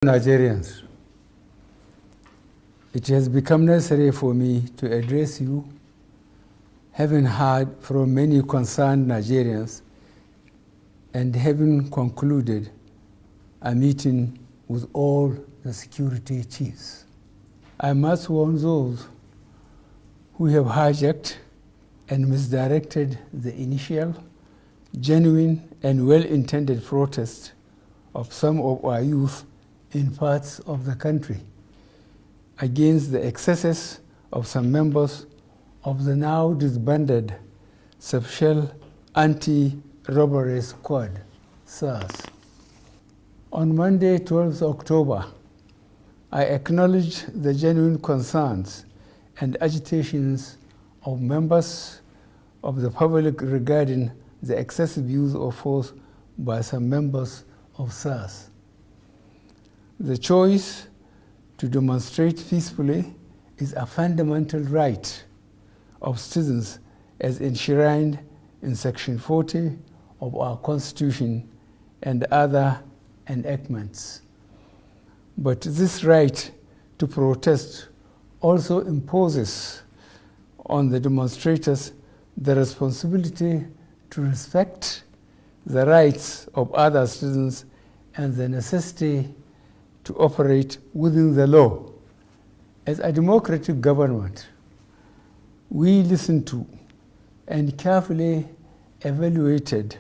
Nigerians, it has become necessary for me to address you, having heard from many concerned Nigerians and having concluded a meeting with all the security chiefs. I must warn those who have hijacked and misdirected the initial, genuine and well-intended protest of some of our youth in parts of the country against the excesses of some members of the now disbanded Special Anti-Robbery Squad, SARS. On Monday, 12th October, I acknowledged the genuine concerns and agitations of members of the public regarding the excessive use of force by some members of SARS. The choice to demonstrate peacefully is a fundamental right of citizens as enshrined in Section 40 of our Constitution and other enactments. But this right to protest also imposes on the demonstrators the responsibility to respect the rights of other citizens and the necessity to operate within the law. As a democratic government, we listened to and carefully evaluated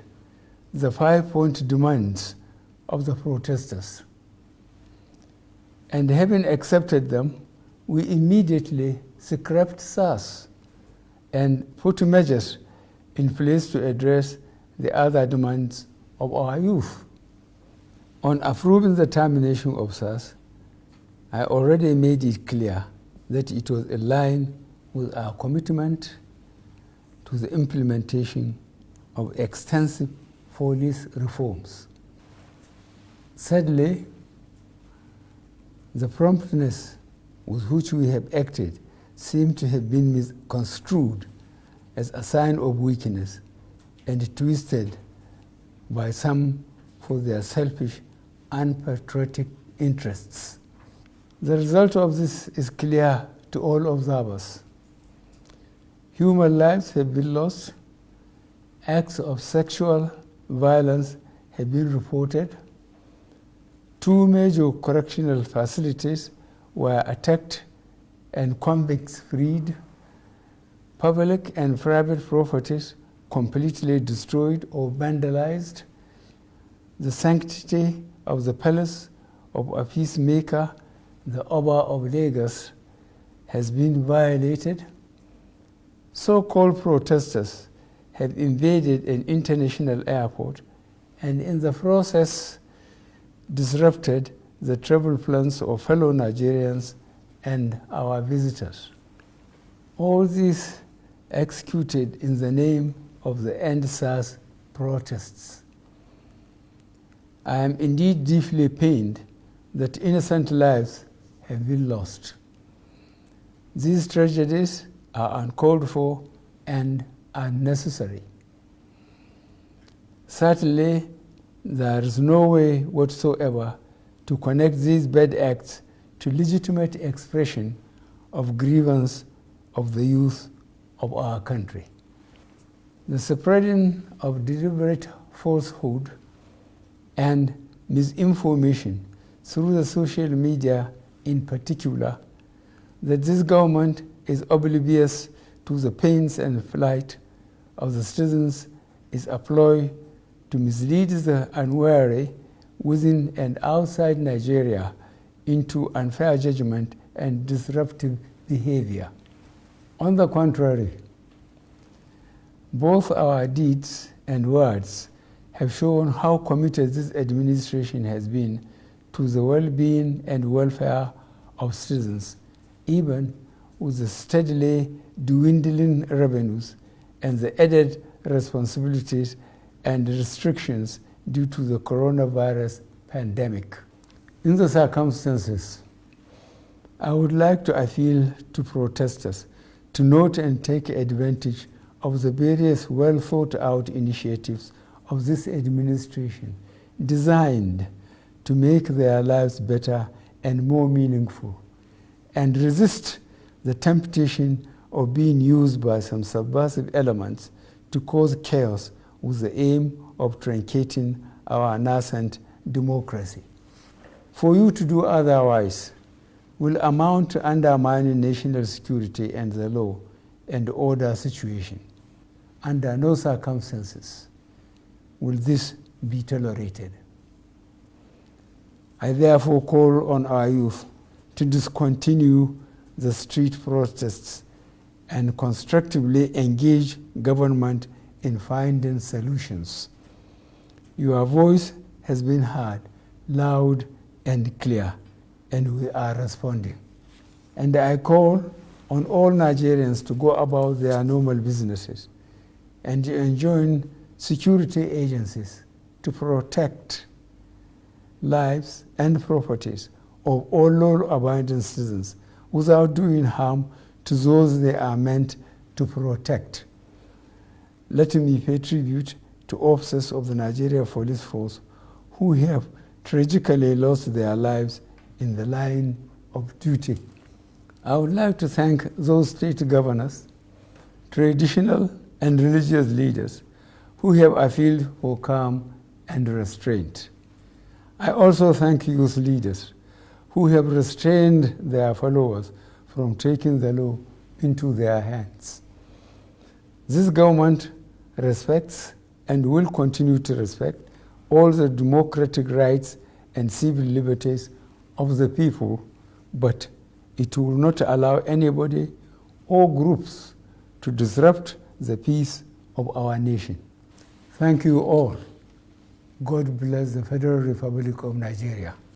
the 5-point demands of the protesters. And having accepted them, we immediately scrapped SARS and put measures in place to address the other demands of our youth. On approving the termination of SARS, I already made it clear that it was in line with our commitment to the implementation of extensive police reforms. Sadly, the promptness with which we have acted seemed to have been misconstrued as a sign of weakness and twisted by some for their selfish, unpatriotic interests. The result of this is clear to all observers. Human lives have been lost, acts of sexual violence have been reported, 2 major correctional facilities were attacked and convicts freed, public and private properties completely destroyed or vandalized, the sanctity of the palace of a peacemaker, the Oba of Lagos, has been violated. So-called protesters have invaded an international airport and in the process disrupted the travel plans of fellow Nigerians and our visitors. All this executed in the name of the End SARS protests. I am indeed deeply pained that innocent lives have been lost. These tragedies are uncalled for and unnecessary. Certainly, there is no way whatsoever to connect these bad acts to legitimate expression of grievance of the youth of our country. The spreading of deliberate falsehood and misinformation through the social media in particular, that this government is oblivious to the pains and plight of the citizens is a ploy to mislead the unwary within and outside Nigeria into unfair judgment and disruptive behavior. On the contrary, both our deeds and words have shown how committed this administration has been to the well-being and welfare of citizens, even with the steadily dwindling revenues and the added responsibilities and restrictions due to the coronavirus pandemic. In the circumstances, I would like to appeal to protesters to note and take advantage of the various well-thought-out initiatives of this administration designed to to make their lives better and more meaningful, and resist the temptation of being used by some subversive elements to cause chaos with the aim of truncating our nascent democracy. For you to do otherwise will amount to undermining national security and the law and order situation. Under no circumstances will this be tolerated. I therefore call on our youth to discontinue the street protests and constructively engage government in finding solutions. Your voice has been heard loud and clear, and we are responding. And I call on all Nigerians to go about their normal businesses and to enjoin security agencies to protect lives and properties of all law-abiding citizens without doing harm to those they are meant to protect. Let me pay tribute to officers of the Nigeria Police Force who have tragically lost their lives in the line of duty. I would like to thank those state governors, traditional and religious leaders who have appealed for calm and restraint. I also thank youth leaders who have restrained their followers from taking the law into their hands. This government respects and will continue to respect all the democratic rights and civil liberties of the people, but it will not allow anybody or groups to disrupt the peace of our nation. Thank you all. God bless the Federal Republic of Nigeria.